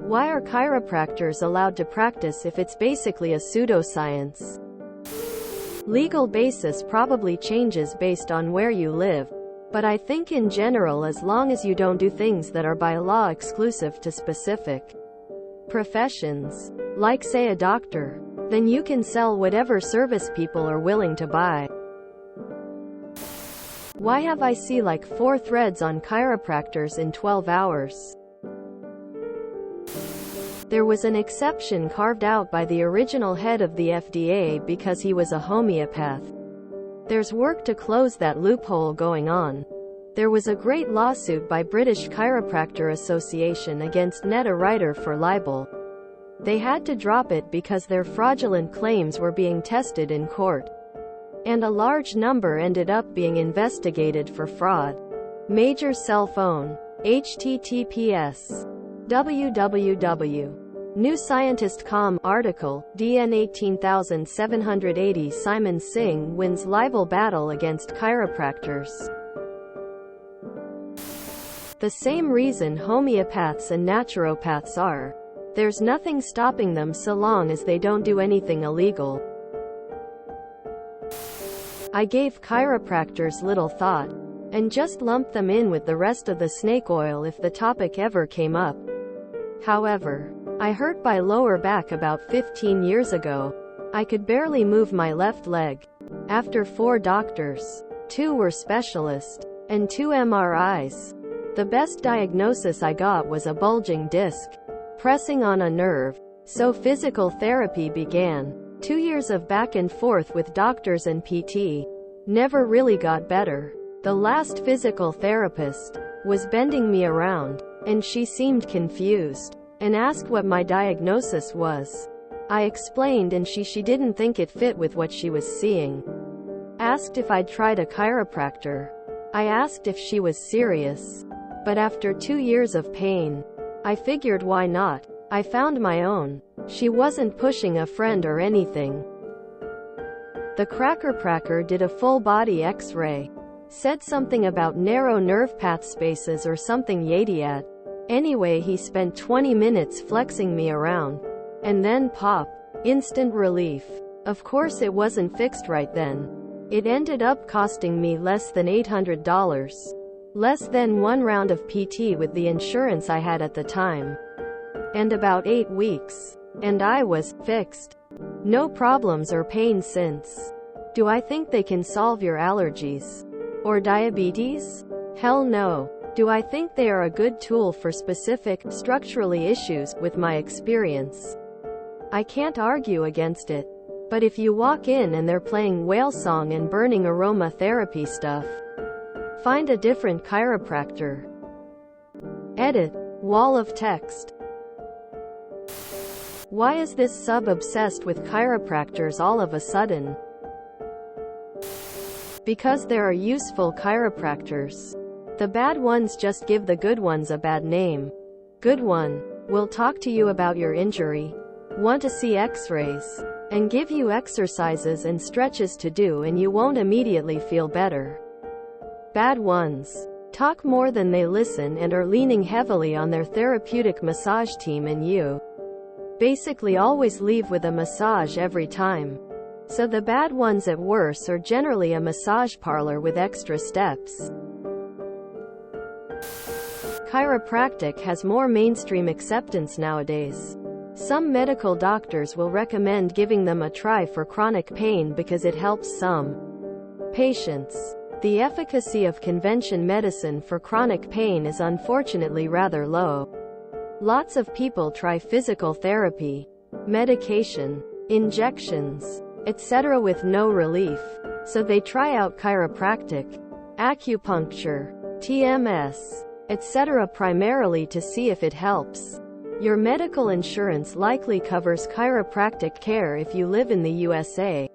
Why are chiropractors allowed to practice if it's basically a pseudoscience? Legal basis probably changes based on where you live, but I think in general, as long as you don't do things that are by law exclusive to specific professions, like say a doctor, then you can sell whatever service people are willing to buy. Why have I seen like 4 threads on chiropractors in 12 hours? There was an exception carved out by the original head of the FDA because he was a homeopath. There's work to close that loophole going on. There was a great lawsuit by British Chiropractor Association against Netta Writer for libel. They had to drop it because their fraudulent claims were being tested in court, and a large number ended up being investigated for fraud. Major cell phone. https www.newscientist.com article, DN 18780 Simon Singh wins libel battle against chiropractors. The same reason homeopaths and naturopaths are. There's nothing stopping them so long as they don't do anything illegal. I gave chiropractors little thought, and just lumped them in with the rest of the snake oil if the topic ever came up. However, I hurt my lower back about 15 years ago. I could barely move my left leg. After 4 doctors, 2 were specialists, and 2 MRIs, the best diagnosis I got was a bulging disc pressing on a nerve. So physical therapy began. 2 years of back and forth with doctors and PT never really got better. The last physical therapist was bending me around, and she seemed confused and asked what my diagnosis was. I explained, and she didn't think it fit with what she was seeing. Asked if I'd tried a chiropractor. I asked if she was serious. But after 2 years of pain, I figured why not. I found my own. She wasn't pushing a friend or anything. The chiropractor did a full-body X-ray. Said something about narrow nerve path spaces or something yadiat. Anyway, he spent 20 minutes flexing me around. And then pop. Instant relief. Of course it wasn't fixed right then. It ended up costing me less than $800. Less than 1 round of PT with the insurance I had at the time. And about 8 weeks. And I was fixed. No problems or pain since. Do I think they can solve your allergies? Or diabetes? Hell no. Do I think they are a good tool for specific, structurally issues, with my experience? I can't argue against it. But if you walk in and they're playing whale song and burning aromatherapy stuff, find a different chiropractor. Edit. Wall of text. Why is this sub obsessed with chiropractors all of a sudden? Because there are useful chiropractors. The bad ones just give the good ones a bad name. Good one will talk to you about your injury, want to see x-rays, and give you exercises and stretches to do, and you won't immediately feel better. Bad ones talk more than they listen and are leaning heavily on their therapeutic massage team, and you basically always leave with a massage every time. So the bad ones at worst are generally a massage parlor with extra steps. Chiropractic has more mainstream acceptance nowadays. Some medical doctors will recommend giving them a try for chronic pain because it helps some patients. The efficacy of convention medicine for chronic pain is unfortunately rather low. Lots of people try physical therapy, medication, injections, etc. with no relief. So they try out chiropractic, acupuncture, TMS, etc. primarily to see if it helps. Your medical insurance likely covers chiropractic care if you live in the USA.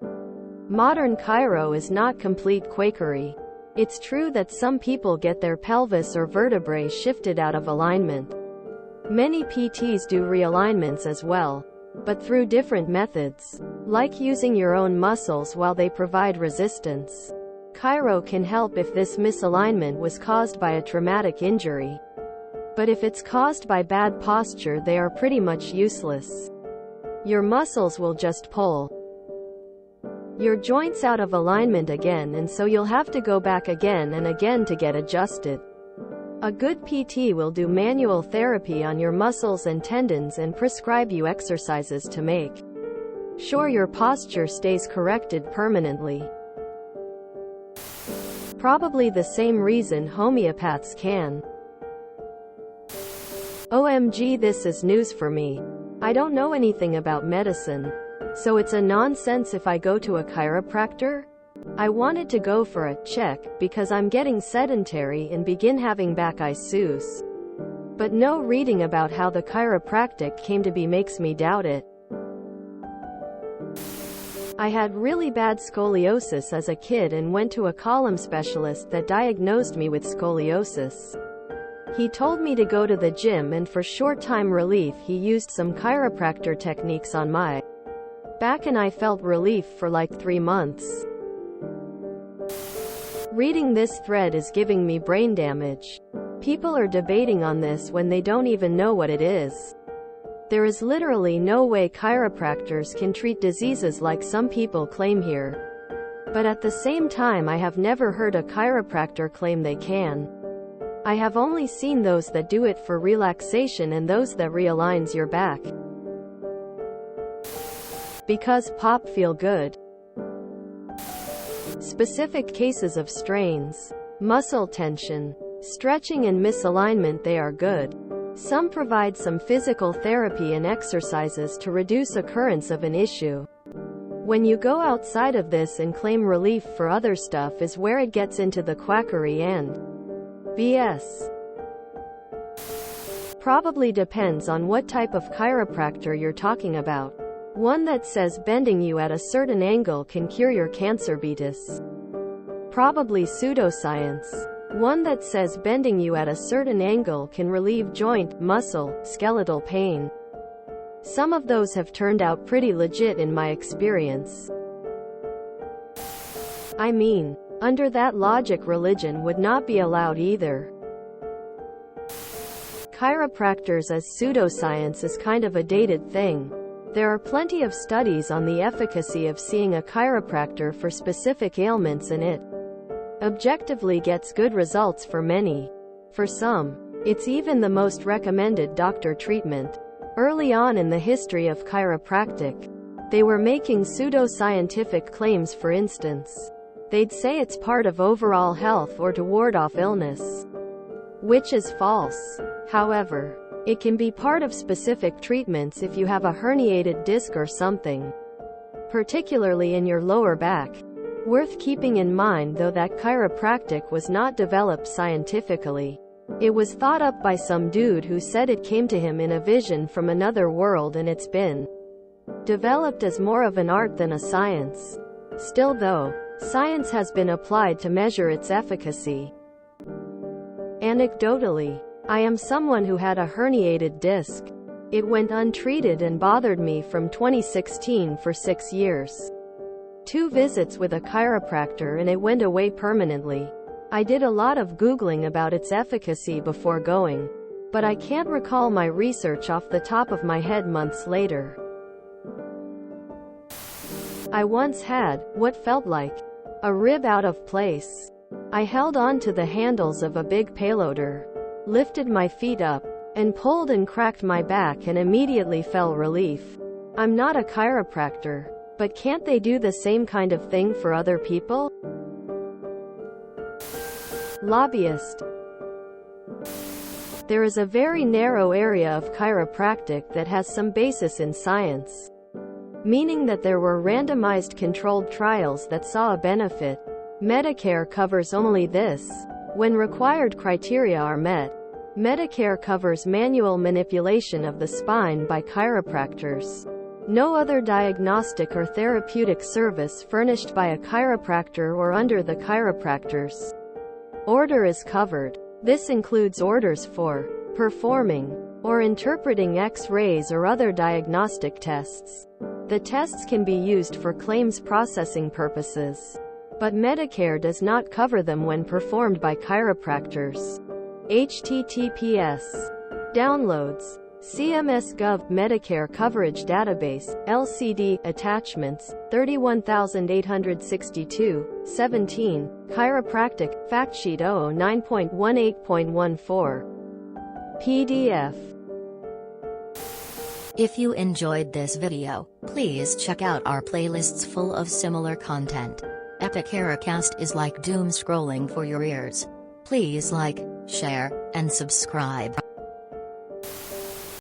Modern chiro is not complete quakery. It's true that some people get their pelvis or vertebrae shifted out of alignment. Many PTs do realignments as well, but through different methods, like using your own muscles while they provide resistance. Chiro can help if this misalignment was caused by a traumatic injury. But if it's caused by bad posture, they are pretty much useless. Your muscles will just pull your joints out of alignment again, and so you'll have to go back again and again to get adjusted. A good PT will do manual therapy on your muscles and tendons and prescribe you exercises to make sure your posture stays corrected permanently. Probably the same reason homeopaths can. OMG, this is news for me. I don't know anything about medicine. So it's a nonsense if I go to a chiropractor? I wanted to go for a check because I'm getting sedentary and begin having back issues. But no reading about how the chiropractic came to be makes me doubt it. I had really bad scoliosis as a kid and went to a column specialist that diagnosed me with scoliosis. He told me to go to the gym, and for short-time relief he used some chiropractor techniques on my back, and I felt relief for like 3 months. Reading this thread is giving me brain damage. People are debating on this when they don't even know what it is. There is literally no way chiropractors can treat diseases like some people claim here. But at the same time, I have never heard a chiropractor claim they can. I have only seen those that do it for relaxation and those that realigns your back. Because pop feel good. Specific cases of strains, muscle tension, stretching and misalignment, they are good. Some provide some physical therapy and exercises to reduce occurrence of an issue. When you go outside of this and claim relief for other stuff is where it gets into the quackery and BS. Probably depends on what type of chiropractor you're talking about. One that says bending you at a certain angle can cure your cancer beatus. Probably pseudoscience. One that says bending you at a certain angle can relieve joint, muscle, skeletal pain. Some of those have turned out pretty legit in my experience. I mean, under that logic, religion would not be allowed either. Chiropractors as pseudoscience is kind of a dated thing. There are plenty of studies on the efficacy of seeing a chiropractor for specific ailments, and it objectively gets good results for many. For some, it's even the most recommended doctor treatment. Early on in the history of chiropractic, they were making pseudoscientific claims. For instance, they'd say it's part of overall health or to ward off illness, which is false. However, it can be part of specific treatments if you have a herniated disc or something, particularly in your lower back. Worth keeping in mind though that chiropractic was not developed scientifically. It was thought up by some dude who said it came to him in a vision from another world, and it's been developed as more of an art than a science. Still though, science has been applied to measure its efficacy. Anecdotally, I am someone who had a herniated disc. It went untreated and bothered me from 2016 for 6 years. 2 visits with a chiropractor and it went away permanently. I did a lot of Googling about its efficacy before going, but I can't recall my research off the top of my head months later. I once had what felt like a rib out of place. I held on to the handles of a big payloader, lifted my feet up, and pulled and cracked my back and immediately felt relief. I'm not a chiropractor, but can't they do the same kind of thing for other people? Lobbyist. There is a very narrow area of chiropractic that has some basis in science, meaning that there were randomized controlled trials that saw a benefit. Medicare covers only this. When required criteria are met, Medicare covers manual manipulation of the spine by chiropractors. No other diagnostic or therapeutic service furnished by a chiropractor or under the chiropractor's order is covered. This includes orders for performing or interpreting X-rays or other diagnostic tests. The tests can be used for claims processing purposes, but Medicare does not cover them when performed by chiropractors. https downloads CMS Gov Medicare Coverage Database LCD attachments 31862 17 Chiropractic Factsheet 009.18.14 PDF. If you enjoyed this video, please check out our playlists full of similar content. Epicaricast is like doom scrolling for your ears. Please like, share, and subscribe.